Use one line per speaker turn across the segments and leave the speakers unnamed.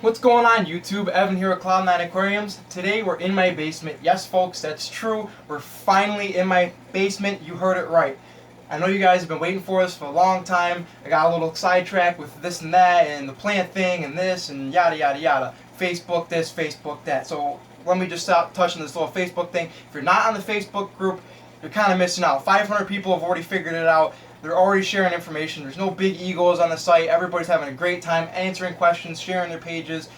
What's going on YouTube? Evan here at Cloud9 Aquariums. Today we're in my basement. Yes folks, that's true. We're finally in my basement. You heard it right. I know you guys have been waiting for us for a long time. I got a little sidetracked with this and that and the plant thing and this and yada yada yada. Facebook this, Facebook that. So let me just stop touching this little Facebook thing. If you're not on the Facebook group, you're kind of missing out. 500 people have already figured it out. They're already sharing information. There's no big egos on the site. Everybody's having a great time answering questions, sharing their pages,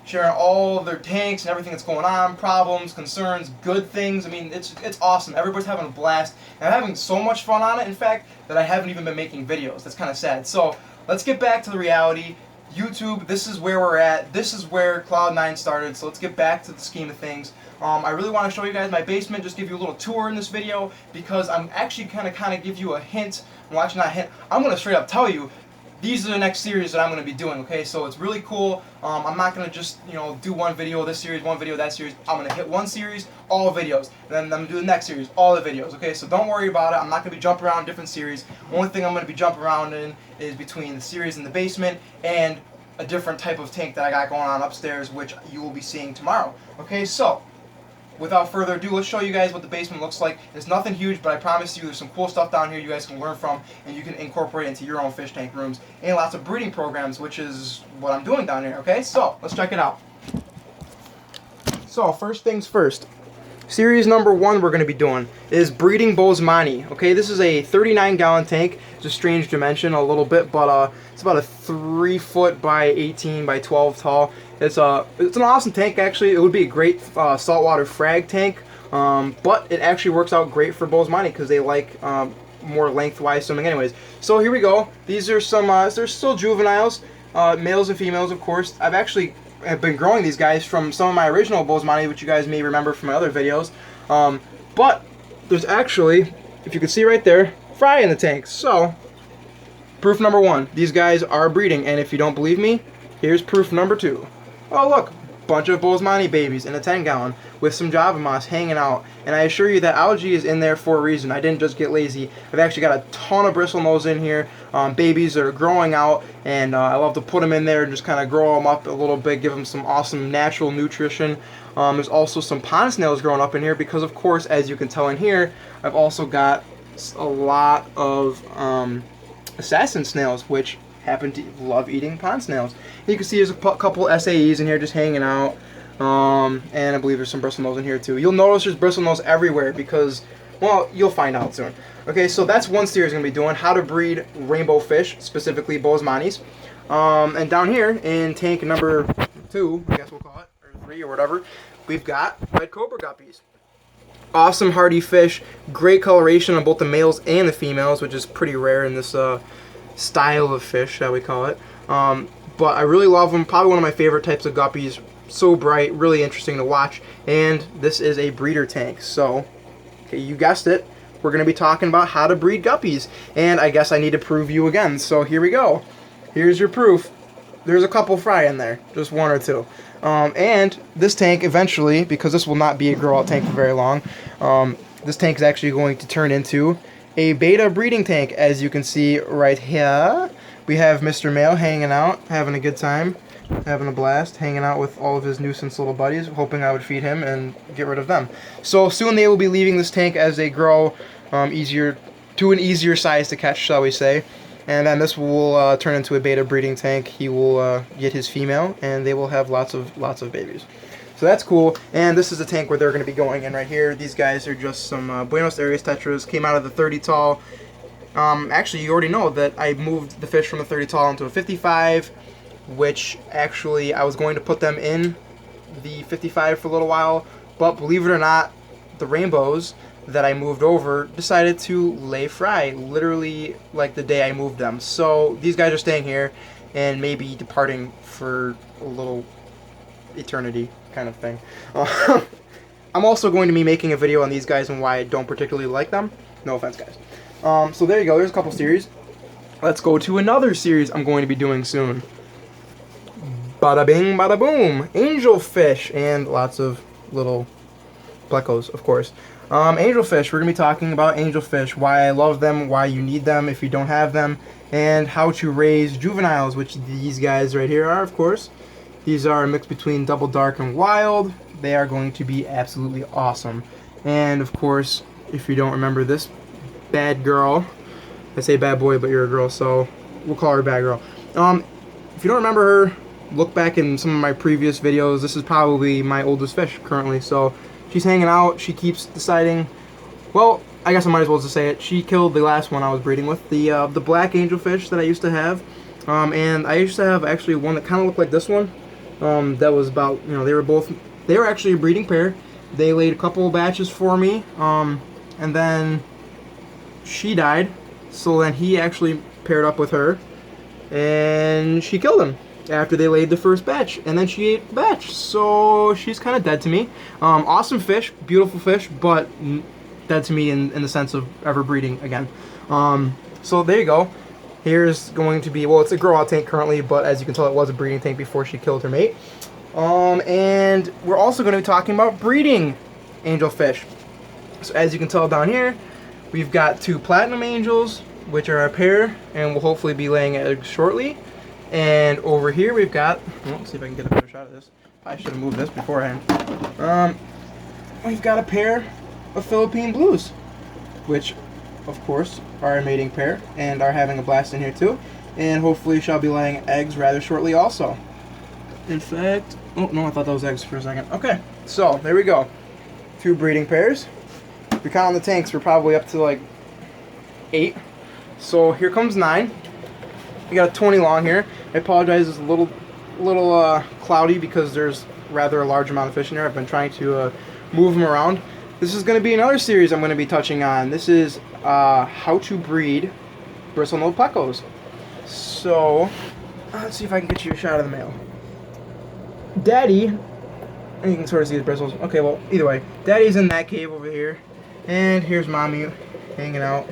sharing all of their tanks and everything that's going on, problems, concerns, good things. I mean, it's awesome. Everybody's having a blast. And I'm having so much fun on it, in fact, that I haven't even been making videos. That's kind of sad. So let's get back to the reality. YouTube, this is where we're at. This is where Cloud9 started. So let's get back to the scheme of things. I really want to show you guys my basement, just give you a little tour in this video, because I'm actually kind of give you a hint. Well, actually not a hint. I'm going to straight up tell you, these are the next series that I'm going to be doing, okay? So it's really cool. I'm not going to just, do one video this series, one video that series. I'm going to hit one series, all videos. And then I'm going to do the next series, all the videos, okay? So don't worry about it. I'm not going to be jumping around different series. The only thing I'm going to be jumping around in is between the series in the basement and a different type of tank that I got going on upstairs, which you will be seeing tomorrow. Okay, so without further ado, let's show you guys what the basement looks like. It's nothing huge, but I promise you there's some cool stuff down here you guys can learn from, and you can incorporate into your own fish tank rooms, and lots of breeding programs, which is what I'm doing down here, okay? So, let's check it out. So, first things first. Series number 1 we're going to be doing is breeding Bosemani. Okay, this is a 39-gallon tank. It's a strange dimension a little bit, but it's about a 3 foot by 18 by 12 tall. It's an awesome tank actually. It would be a great saltwater frag tank, but it actually works out great for Bosemani because they like more lengthwise swimming. Anyways, so here we go. These are some. They're still juveniles, males and females, of course. I've been growing these guys from some of my original Bosemani, which you guys may remember from my other videos. But there's actually, if you can see right there, fry in the tank. So, proof number 1, these guys are breeding. And if you don't believe me, here's proof number 2. Oh look, bunch of Bosemani babies in a 10-gallon with some Java moss hanging out. And I assure you that algae is in there for a reason. I didn't just get lazy. I've actually got a ton of bristlenose in here. Babies that are growing out, and I love to put them in there and just kind of grow them up a little bit, give them some awesome natural nutrition. There's also some pond snails growing up in here because, of course, as you can tell in here, I've also got a lot of assassin snails, which happen to love eating pond snails. And you can see there's a couple SAEs in here just hanging out, and I believe there's some bristlenose in here too. You'll notice there's bristlenose everywhere because, well, you'll find out soon. Okay, so that's one series I'm going to be doing, how to breed rainbow fish, specifically Bosemanis. And down here in tank number 2, I guess we'll call it, or 3 or whatever, we've got red cobra guppies. Awesome hardy fish, great coloration on both the males and the females, which is pretty rare in this style of fish, shall we call it. But I really love them, probably one of my favorite types of guppies. So bright, really interesting to watch. And this is a breeder tank, so, okay, you guessed it. We're going to be talking about how to breed guppies, and I guess I need to prove you again, so here we go. Here's your proof. There's a couple fry in there, just 1 or 2. And this tank eventually, because this will not be a grow out tank for very long, this tank is actually going to turn into a betta breeding tank, as you can see right here. We have Mr. Male hanging out, having a good time, having a blast, hanging out with all of his nuisance little buddies, hoping I would feed him and get rid of them. So soon they will be leaving this tank as they grow to an easier size to catch, shall we say. And then this will turn into a betta breeding tank. He will get his female, and they will have lots of babies. So that's cool. And this is the tank where they're going to be going in right here. These guys are just some Buenos Aires tetras, came out of the 30 tall. Actually, you already know that I moved the fish from the 30 tall into a 55, which actually I was going to put them in the 55 for a little while, but believe it or not, the rainbows that I moved over decided to lay fry literally like the day I moved them. So these guys are staying here and maybe departing for a little eternity kind of thing. I'm also going to be making a video on these guys and why I don't particularly like them. No offense, guys. So there you go. There's a couple series. Let's go to another series I'm going to be doing soon. Bada bing, bada boom. Angelfish and lots of little plecos, of course. Angelfish. We're going to be talking about angelfish, why I love them, why you need them if you don't have them, and how to raise juveniles, which these guys right here are, of course. These are a mix between double dark and wild. They are going to be absolutely awesome. And of course, if you don't remember this bad girl, I say bad boy, but you're a girl, so we'll call her bad girl. If you don't remember her, look back in some of my previous videos. This is probably my oldest fish currently. So she's hanging out. She keeps deciding, well, I guess I might as well just say it. She killed the last one I was breeding with, the black angelfish that I used to have. And I used to have actually one that kind of looked like this one. That was about, they were actually a breeding pair. They laid a couple of batches for me. And then she died. So then he actually paired up with her. And she killed him after they laid the first batch, and then she ate the batch, so she's kind of dead to me. Awesome fish, beautiful fish, but dead to me in the sense of ever breeding again. So there you go. Here's going to be, well, it's a grow out tank currently, but as you can tell, it was a breeding tank before she killed her mate. And we're also going to be talking about breeding angelfish. So as you can tell down here, we've got 2 platinum angels, which are a pair, and will hopefully be laying eggs shortly. And over here we've got, well, let's see if I can get a better shot of this. I should have moved this beforehand. We've got a pair of Philippine blues, which of course are a mating pair and are having a blast in here too, and hopefully shall be laying eggs rather shortly also. In fact, oh no, I thought that was eggs for a second. Okay, so there we go. 2 breeding pairs. If you're counting the tanks, we're probably up to like 8. So here comes 9. We got a 20 long here. I apologize, it's a little cloudy because there's rather a large amount of fish in there. I've been trying to move them around. This is going to be another series I'm going to be touching on. This is how to breed bristlenose plecos. So let's see if I can get you a shot of the male. Daddy, and you can sort of see the bristles. Okay, well, either way, Daddy's in that cave over here, and here's Mommy hanging out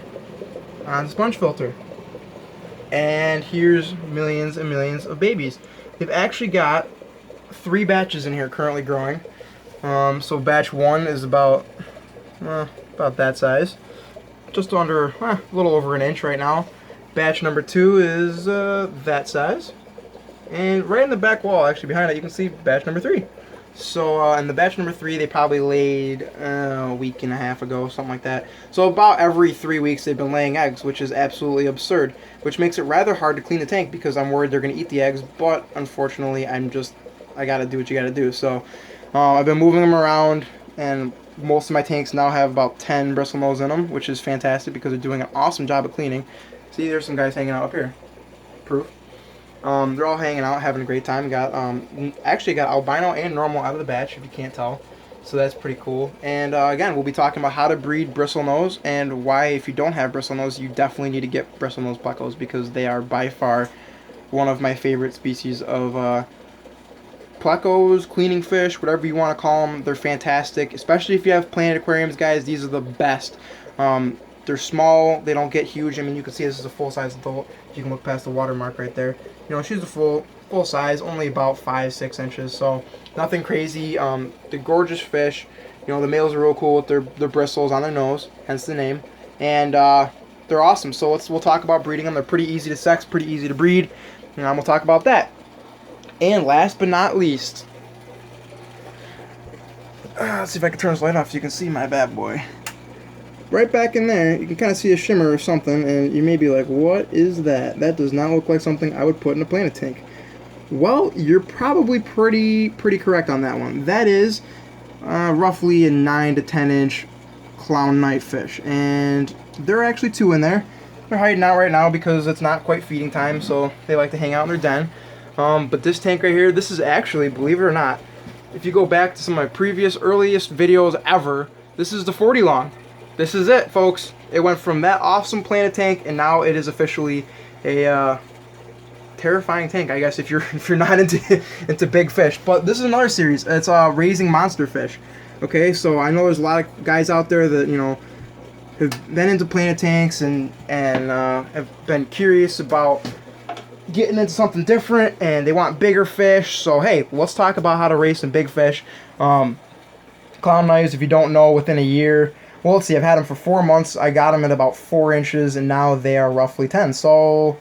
on the sponge filter. And here's millions and millions of babies. They've actually got 3 batches in here currently growing. So batch 1 is about that size, just under a little over an inch right now. Batch number 2 is that size, and right in the back wall, actually behind it, you can see batch number 3. So in the batch number 3, they probably laid a week and a half ago, something like that. So about every 3 weeks they've been laying eggs, which is absolutely absurd, which makes it rather hard to clean the tank because I'm worried they're going to eat the eggs, but unfortunately I got to do what you got to do. So I've been moving them around, and most of my tanks now have about 10 bristlenose in them, which is fantastic because they're doing an awesome job of cleaning. See, there's some guys hanging out up here. Proof. They're all hanging out, having a great time. Actually got albino and normal out of the batch, if you can't tell. So that's pretty cool. And again, we'll be talking about how to breed bristlenose and why, if you don't have bristlenose, you definitely need to get bristlenose plecos because they are by far one of my favorite species of plecos, cleaning fish, whatever you want to call them. They're fantastic, especially if you have planted aquariums, guys. These are the best. They're small, they don't get huge. I mean, you can see this is a full-size adult. You can look past the watermark right there. You know, she's a full size, only about 5-6 inches, so nothing crazy. They're gorgeous fish. You know, the males are real cool with their bristles on their nose, hence the name. And they're awesome. So we'll talk about breeding them. They're pretty easy to sex, pretty easy to breed, and we'll talk about that. And last but not least, let's see if I can turn this light off so you can see my bad boy. Right back in there, you can kind of see a shimmer or something, and you may be like, what is that? That does not look like something I would put in a planted tank. Well, you're probably pretty correct on that one. That is roughly a 9 to 10 inch clown knifefish, and there are actually 2 in there. They're hiding out right now because it's not quite feeding time, so they like to hang out in their den. But this tank right here, this is actually, believe it or not, if you go back to some of my previous earliest videos ever, this is the 40 long. This is it, folks. It went from that awesome planted tank, and now it is officially a terrifying tank, I guess, if you're not into big fish. But this is another series. It's raising monster fish. Okay, so I know there's a lot of guys out there that, you know, have been into planted tanks and have been curious about getting into something different, and they want bigger fish. So hey, let's talk about how to raise some big fish. Clown knives, if you don't know, within a year. Well, let's see, I've had them for 4 months. I got them at about 4 inches, and now they are roughly 10. So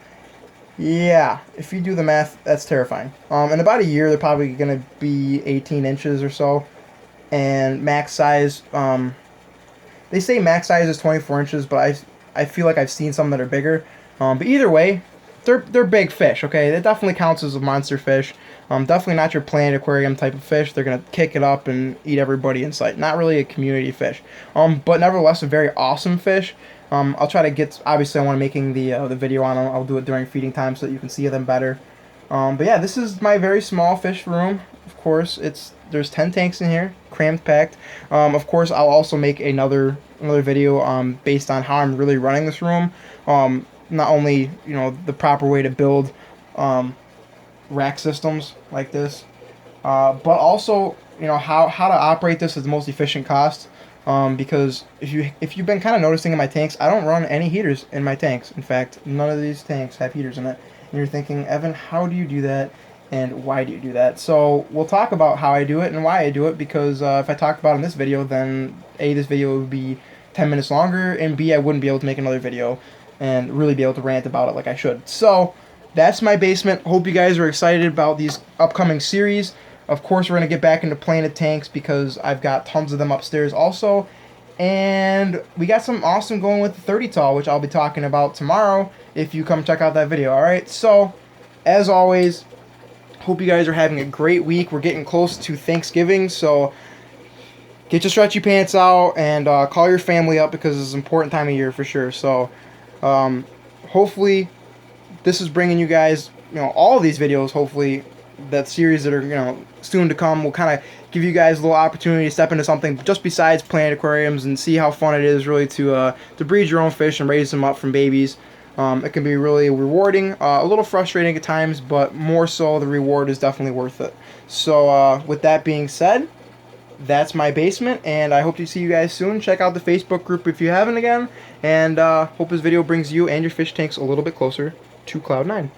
Yeah, if you do the math, that's terrifying. In about a year, they're probably going to be 18 inches or so. And max size, they say max size is 24 inches, but I feel like I've seen some that are bigger. But either way, they're big fish. Okay, it definitely counts as a monster fish. Definitely not your planet aquarium type of fish. They're gonna kick it up and eat everybody in sight. Not really a community fish. But nevertheless, a very awesome fish. I'll try to get. Obviously, I want to making the video on them. I'll do it during feeding time so that you can see them better. But yeah, this is my very small fish room. Of course, there's 10 tanks in here, crammed packed. Of course, I'll also make another video based on how I'm really running this room. Not only the proper way to build rack systems like this, but also how to operate this at the most efficient cost. Because if you've been kind of noticing in my tanks, I don't run any heaters in my tanks. In fact, none of these tanks have heaters in it. And you're thinking, Evan, how do you do that? And why do you do that? So we'll talk about how I do it and why I do it, because if I talk about it in this video, then A, this video would be 10 minutes longer, and B, I wouldn't be able to make another video and really be able to rant about it like I should. So that's my basement. Hope you guys are excited about these upcoming series. Of course, we're going to get back into planet tanks because I've got tons of them upstairs also. And we got some awesome going with the 30 tall, which I'll be talking about tomorrow if you come check out that video. Alright, so as always, hope you guys are having a great week. We're getting close to Thanksgiving, so get your stretchy pants out and call your family up because it's an important time of year for sure. So hopefully this is bringing you guys, all of these videos, hopefully that series that are soon to come will kind of give you guys a little opportunity to step into something just besides planet aquariums and see how fun it is really to breed your own fish and raise them up from babies. It can be really rewarding, a little frustrating at times, but more so the reward is definitely worth it. So with that being said, that's my basement, and I hope to see you guys soon. Check out the Facebook group if you haven't again, and hope this video brings you and your fish tanks a little bit closer to Cloud 9.